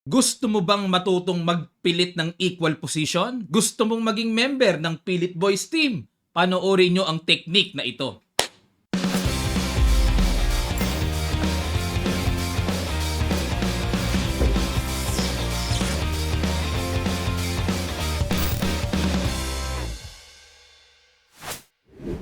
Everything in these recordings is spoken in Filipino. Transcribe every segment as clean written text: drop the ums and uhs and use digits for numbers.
Gusto mo bang matutong magpilit ng equal position? Gusto mong maging member ng Pilit Boys team? Panoorin nyo ang technique na ito.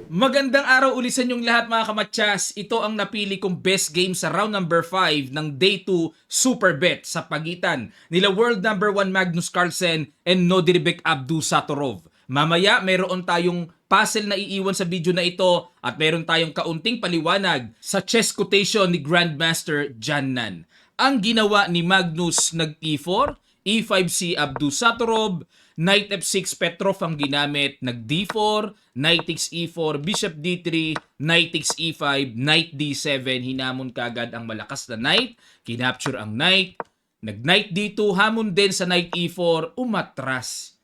Magandang araw ulit sa inyong lahat mga kamatsas. Ito ang napili kong best game sa round number 5 ng Day 2 Super Bet sa pagitan nila world number 1 Magnus Carlsen and Nodirbek Abdusatorov. Mamaya mayroon tayong puzzle na iiwan sa video na ito at mayroon tayong kaunting paliwanag sa chess quotation ni Grandmaster Jan Nan. Ang ginawa ni Magnus nag-E4, E5 si Abdusatorov, Knight F6 Petrov ang ginamit, nag-D4, Knight takes E4, Bishop D3, Knight takes E5, Knight D7, hinamon kagad ang malakas na Knight, kinapture ang Knight, nag-Knight D2, hamon din sa Knight E4, umatras.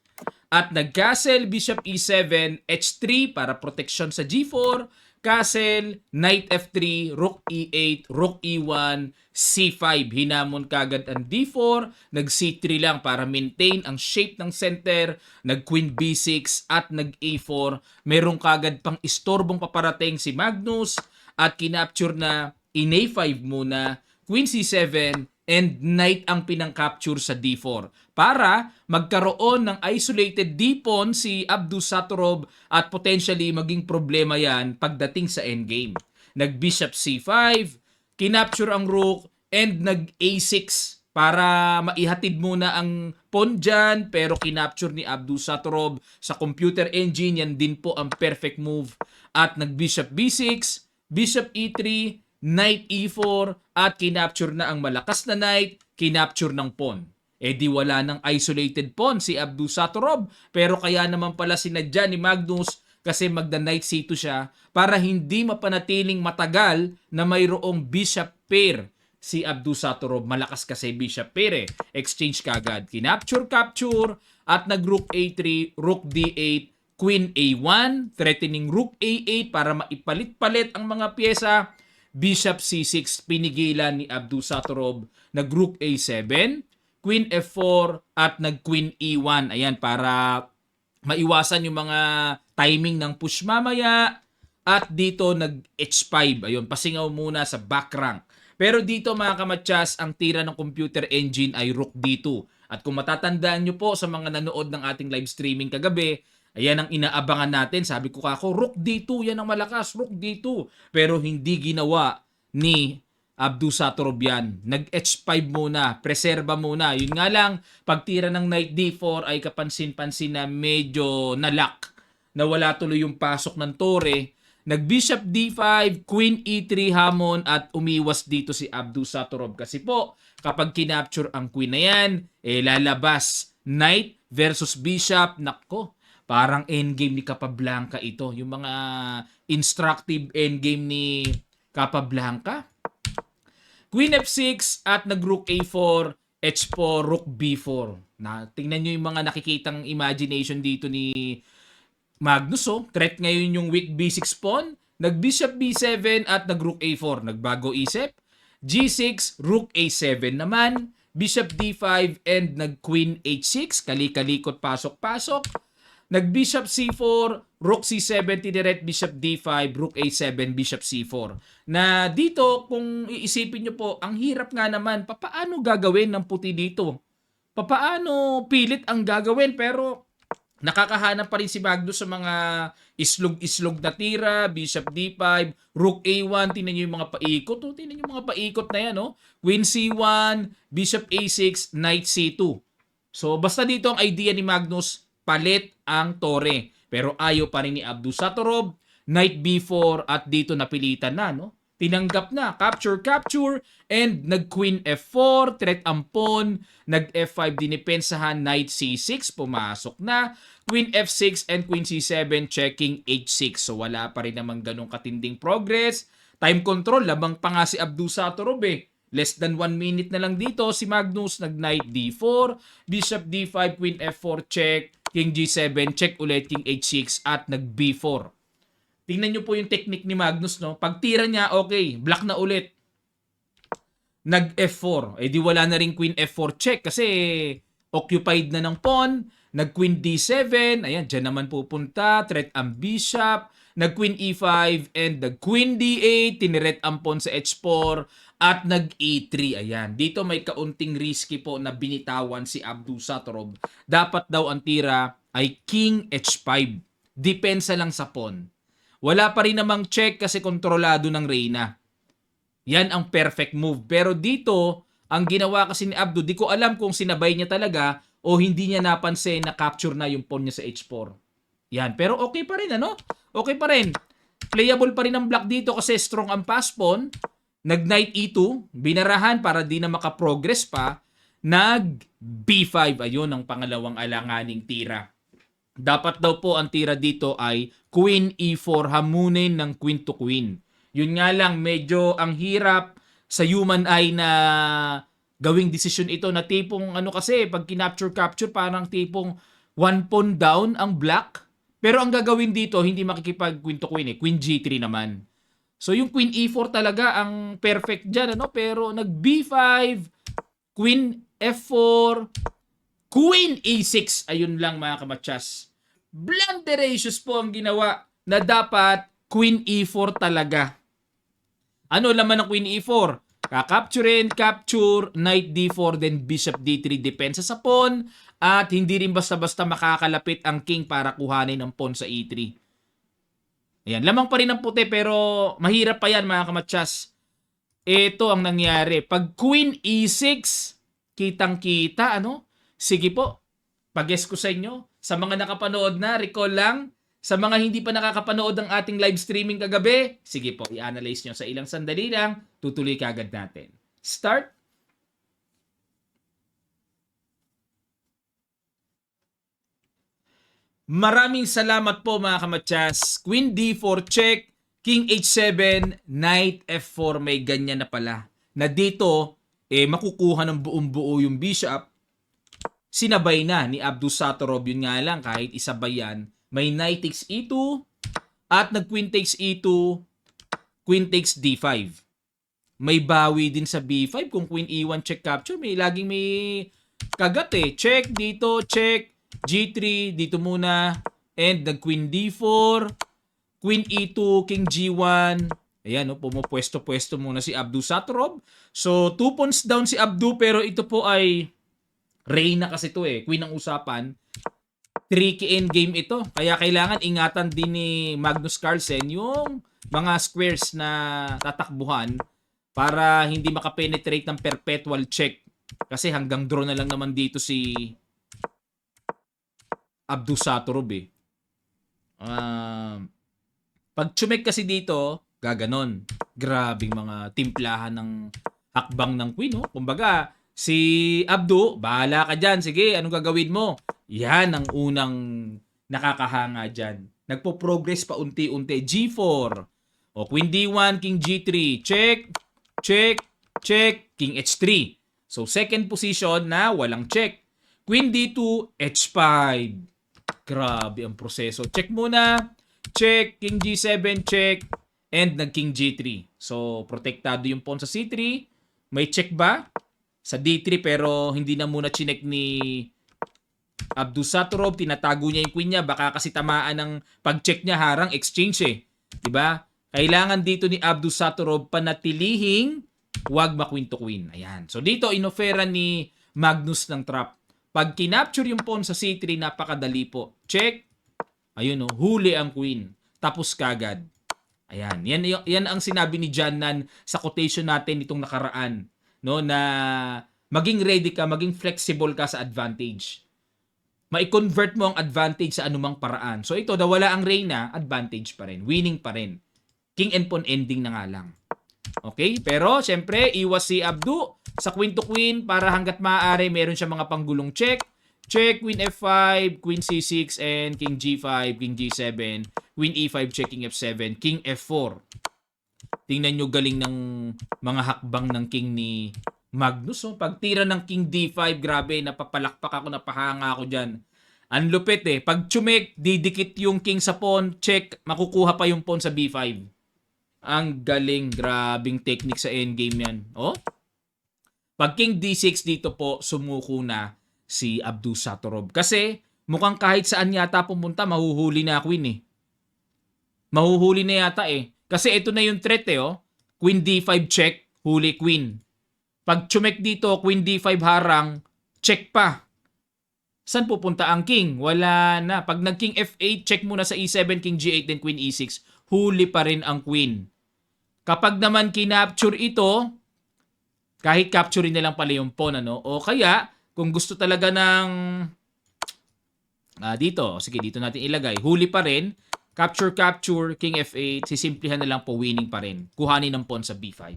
At nag-castle, Bishop E7, H3 para protection sa G4, castle, Knight F3, Rook E8, Rook E1, C5. Hinamon kagad ang D4, nag-C3 lang para maintain ang shape ng center, nag-Queen B6 at nag-A4. Merong kagad pang istorbong paparating si Magnus at kinapture na in A5 muna, Queen C7, and Knight ang pinang-capture sa D4 para magkaroon ng isolated D-pawn si Abdusatorov at potentially maging problema yan pagdating sa endgame. Nag-Bishop C5, kinapture ang Rook, and nag-A6 para maihatid muna ang pawn dyan, pero kinapture ni Abdusatorov sa computer engine. Yan din po ang perfect move. At nag-Bishop B6, Bishop E3, Knight E4 at kinapture na ang malakas na Knight, kinapture ng pawn. Eh di wala ng isolated pawn si Abdusatorov, pero kaya naman pala sinadya ni Magnus kasi magda-Knight C2 siya para hindi mapanatiling matagal na mayroong Bishop pair si Abdusatorov. Malakas kasi Bishop pair eh. Exchange kagad. Kinapture, capture at nag-Rook A3, Rook D8, Queen A1, threatening Rook A8 para maipalit-palit ang mga pyesa. Bishop C6, pinigilan ni Abdusatorov, nag-Rook A7, Queen F4 at nag-Queen E1. Ayan, para maiwasan yung mga timing ng push mamaya. At dito nag-H5. Ayun, pasingaw muna sa back rank. Pero dito mga kamatsas, ang tira ng computer engine ay Rook D2. At kung matatandaan nyo po sa mga nanood ng ating live streaming kagabi, ayan ang inaabangan natin. Sabi ko kako, Rook D2, yan ang malakas, Rook D2. Pero hindi ginawa ni Abdusatorov yan. Nag-H5 muna, preserba muna. Yun nga lang, pagtira ng Knight D4 ay kapansin-pansin na medyo nalak. Nawala tuloy yung pasok ng tore. Nag-Bishop D5, Queen E3 hamon at umiwas dito si Abdusatorov. Kasi po, kapag kinapture ang Queen na yan, lalabas Knight versus Bishop. Nako, parang endgame ni Capablanca ito. Yung mga instructive endgame ni Capablanca. Queen F6 at nag-Rook A4, H4, Rook B4. Na, tingnan nyo yung mga nakikitang imagination dito ni Magnus. Threat ngayon yung weak B6 pawn. Nag-Bishop B7 at nag-Rook A4. Nagbago isip. G6, Rook A7 naman. Bishop D5 and nag-Queen H6. Kali-kalikot, pasok-pasok. Nag-Bishop C4, Rook C7, tinirect Bishop D5, Rook A7, Bishop C4. Na dito, kung iisipin nyo po, ang hirap nga naman, papaano gagawin ng puti dito? Papaano pilit ang gagawin? Pero nakakahanap pa rin si Magnus sa mga islog-islog na tira, Bishop D5, Rook A1, tingnan nyo yung mga paikot. Tingnan nyo yung mga paikot na yan. Queen C1, Bishop A6, Knight C2. So, basta dito ang idea ni Magnus, palit ang tore. Pero ayaw pa rin ni Abdusatorov, Knight B4 at dito napilitan na, no? Tinanggap na, capture, and nag-Queen F4, threat ang pawn, nag-F5 dinipensahan, Knight C6, pumasok na, Queen F6 and Queen C7, checking H6. So wala pa rin naman ganong katinding progress. Time control, labang pa nga si Abdusatorov eh. Less than 1 minute na lang dito, si Magnus nag-Knight D4, Bishop D5, Queen F4, check, King G7, check ulit, King H6, at nag-B4. Tingnan nyo po yung technique ni Magnus, no? Pag tira niya, okay, black na ulit. nag F4. Eh di wala na rin Queen F4 check kasi occupied na ng pawn. Nag Queen D7. Ayan, dyan naman pupunta. Threat ang bishop. Nag Queen E5 and nag Queen D8. Tiniret ang pawn sa H4 at nag E3. Ayan, dito may kaunting risky po na binitawan si Abdusattorov. Dapat daw ang tira ay King H5. Depensa lang sa pawn. Wala pa rin namang check kasi kontrolado ng Reyna. Yan ang perfect move. Pero dito, ang ginawa kasi ni Abdu, di ko alam kung sinabay niya talaga o hindi niya napansin na capture na yung pawn niya sa H4. Yan. Pero okay pa rin, ano? Okay pa rin. Playable pa rin ang black dito kasi strong ang pass pawn. Nag-knight E2. Binarahan para di na makaprogress pa. Nag-B5. Ayun ang pangalawang alanganing tira. Dapat daw po ang tira dito ay Queen E4 hamunin ng Queen to Queen. Yun nga lang, medyo ang hirap sa human eye na gawing decision ito na tipong ano kasi, pag kinapture-capture, parang tipong one pawn down ang black. Pero ang gagawin dito, hindi makikipag Queen to Queen Queen G3 naman. So yung Queen E4 talaga ang perfect dyan, ano? Pero nag B5, Queen F4, Queen E6. Ayun lang mga kamatsas. Blunderacious po ang ginawa na dapat Queen E4 talaga. Ano laman ng Queen E4? Kakapturein, capture, Knight D4, then Bishop D3, depensa sa pawn, at hindi rin basta-basta makakalapit ang King para kuhanin ang pawn sa E3. Ayan, lamang pa rin ang puti pero mahirap pa yan mga kamatsas. Ito ang nangyari. Pag Queen E6, kitang-kita, ano? Sige po, pag-guess ko sa inyo. Sa mga nakapanood na, recall lang. Sa mga hindi pa nakakapanood ng ating live streaming kagabi, sige po, i-analyze nyo sa ilang sandali lang, tutuloy kagad natin. Start. Maraming salamat po mga kamatsas. Queen D4 check, King H7, Knight F4, may ganyan na pala. Na dito, makukuha ng buong buo yung bishop. Sinabay na ni Abdusattorov, yun nga lang, kahit isabay yan, may Knight takes E2 at nag-Queen takes E2, Queen takes D5. May bawi din sa B5 kung Queen E1 check capture. May laging may kagat eh. Check dito, check. G3 dito muna. And nag-Queen D4, Queen E2, King G1. Ayan, no, pumupwesto-pwesto muna si Abdusattorov. So, 2 pawns down si Abdu pero ito po ay Reyna kasi to eh. Queen ang usapan. Tricky endgame ito. Kaya kailangan ingatan din ni Magnus Carlsen yung mga squares na tatakbuhan para hindi makapenetrate ng perpetual check. Kasi hanggang draw na lang naman dito si Abdusattorov eh. Pag chumek kasi dito, gaganon. Grabing mga timplahan ng hakbang ng queen. Oh. Kumbaga, si Abdu, bahala ka dyan. Sige, anong gagawin mo? Yan ang unang nakakahanga dyan. Nagpo-progress pa unti-unti. G4. O, Queen D1, King G3. Check, check, check. King H3. So, second position na walang check. Queen D2, H5. Grabe ang proseso. Check muna. Check. King G7, check. And nag-King G3. So, protektado yung pawn sa C3. May check ba? Sa D3 pero hindi na muna chinek ni Abdusattorov, tinatago niya yung queen niya, baka kasi tamaan ng pag-check niya harang exchange eh. 'Di ba? Kailangan dito ni Abdusattorov panatilihing wag ma-queen to queen. Ayan. So dito inofera ni Magnus ng trap. Pag kinapture yung pawn sa C3, napakadali po. Check. Ayun oh, huli ang queen. Tapos kagad. Ayan. Yan ang sinabi ni John Nan sa quotation natin nitong nakaraan, no, na maging ready ka, maging flexible ka sa advantage. Ma-convert mo ang advantage sa anumang paraan. So ito, nawala ang Reyna, advantage pa rin. Winning pa rin. King and pawn ending na nga lang. Okay? Pero, syempre, iwas si Abdu sa queen to queen para hanggat maaari meron siya mga panggulong check. Check, Queen F5, Queen C6, and King G5, King G7, Queen E5, check, King F7, King F4. Tingnan nyo galing ng mga hakbang ng King ni Magnus. Oh. Pag tira ng King D5, grabe, napapalakpak ako, napahanga ako dyan. Ang lupit eh. Pag chumek, didikit yung King sa pawn, check, makukuha pa yung pawn sa B5. Ang galing, grabing technique sa endgame yan. Oh? Pag king D6 dito po, sumuko na si Abdusattorov. Kasi mukhang kahit saan yata pumunta, mahuhuli na queen eh. Mahuhuli na yata eh. Kasi ito na yung threat eh oh. Queen D5 check, huli queen. Pag chumek dito, queen D5 harang, check pa. Saan pupunta ang king? Wala na. Pag nag-king F8, check muna sa E7, king G8, then queen E6. Huli pa rin ang queen. Kapag naman kinapture ito, kahit capture na lang pala yung pawn, ano? O kaya, kung gusto talaga ng dito, sige, dito natin ilagay. Huli pa rin. Capture, king F8. Sisimplihan na lang po, winning pa rin. Kuhanin ng pawn sa B5.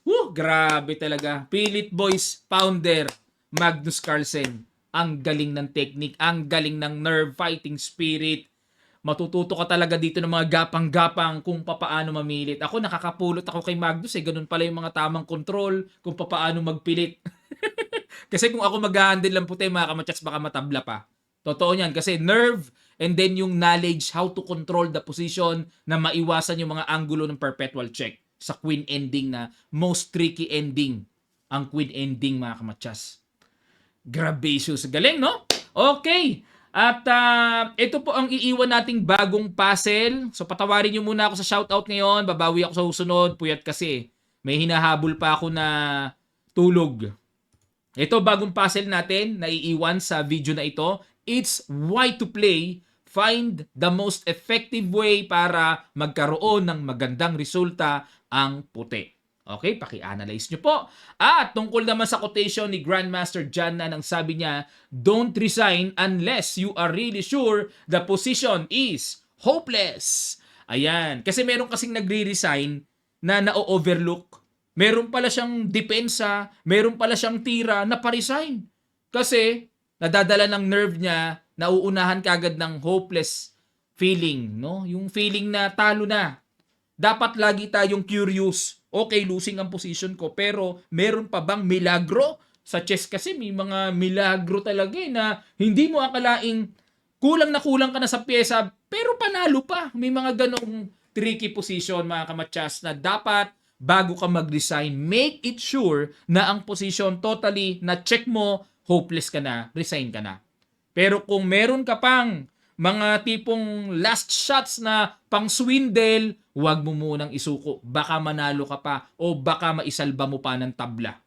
Woo, grabe talaga. Pilit Boys founder, Magnus Carlsen. Ang galing ng technique, ang galing ng nerve, fighting spirit. Matututo ka talaga dito ng mga gapang-gapang kung papaano mamilit. Ako, nakakapulot ako kay Magnus eh. Ganun pala yung mga tamang control kung papaano magpilit. Kasi kung ako mag-handle lang puti, mga kamatsats, baka matabla pa. Totoo yan. Kasi nerve and then yung knowledge how to control the position na maiwasan yung mga angulo ng perpetual check sa queen ending na most tricky ending. Ang queen ending, mga kamatsas. Grabacious. Galing, no? Okay. At ito po ang iiwan nating bagong puzzle. So patawarin nyo muna ako sa shoutout ngayon. Babawi ako sa susunod. Puyat kasi. May hinahabol pa ako na tulog. Ito bagong puzzle natin na iiwan sa video na ito. It's why to play. Find the most effective way para magkaroon ng magandang resulta ang puti. Okay, paki-analyze nyo po. At tungkol naman sa quotation ni Grandmaster John na nang sabi niya, don't resign unless you are really sure the position is hopeless. Ayan. Kasi meron kasing nagre-resign na na-overlook. Meron pala siyang depensa, meron pala siyang tira na pa-resign. Kasi nadadala ng nerve niya, nauunahan kagad ng hopeless feeling, no? Yung feeling na talo na. Dapat lagi tayong curious. Okay, losing ang position ko, pero meron pa bang milagro? Sa chess kasi may mga milagro talaga eh, na hindi mo akalaing kulang ka na sa pyesa, pero panalo pa. May mga ganong tricky position, mga kamatsas, na dapat bago ka mag-resign, make it sure na ang position totally na check mo, hopeless ka na, resign ka na. Pero kung meron ka pang mga tipong last shots na pang swindle, huwag mo munang isuko. Baka manalo ka pa o baka maisalba mo pa ng tabla.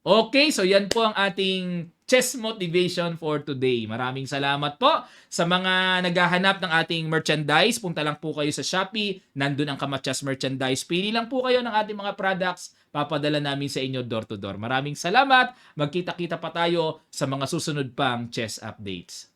Okay, so yan po ang ating chess motivation for today. Maraming salamat po sa mga naghahanap ng ating merchandise. Punta lang po kayo sa Shopee. Nandun ang Kamatsas merchandise. Pili lang po kayo ng ating mga products. Papadala namin sa inyo door to door. Maraming salamat. Magkita-kita pa tayo sa mga susunod pang chess updates.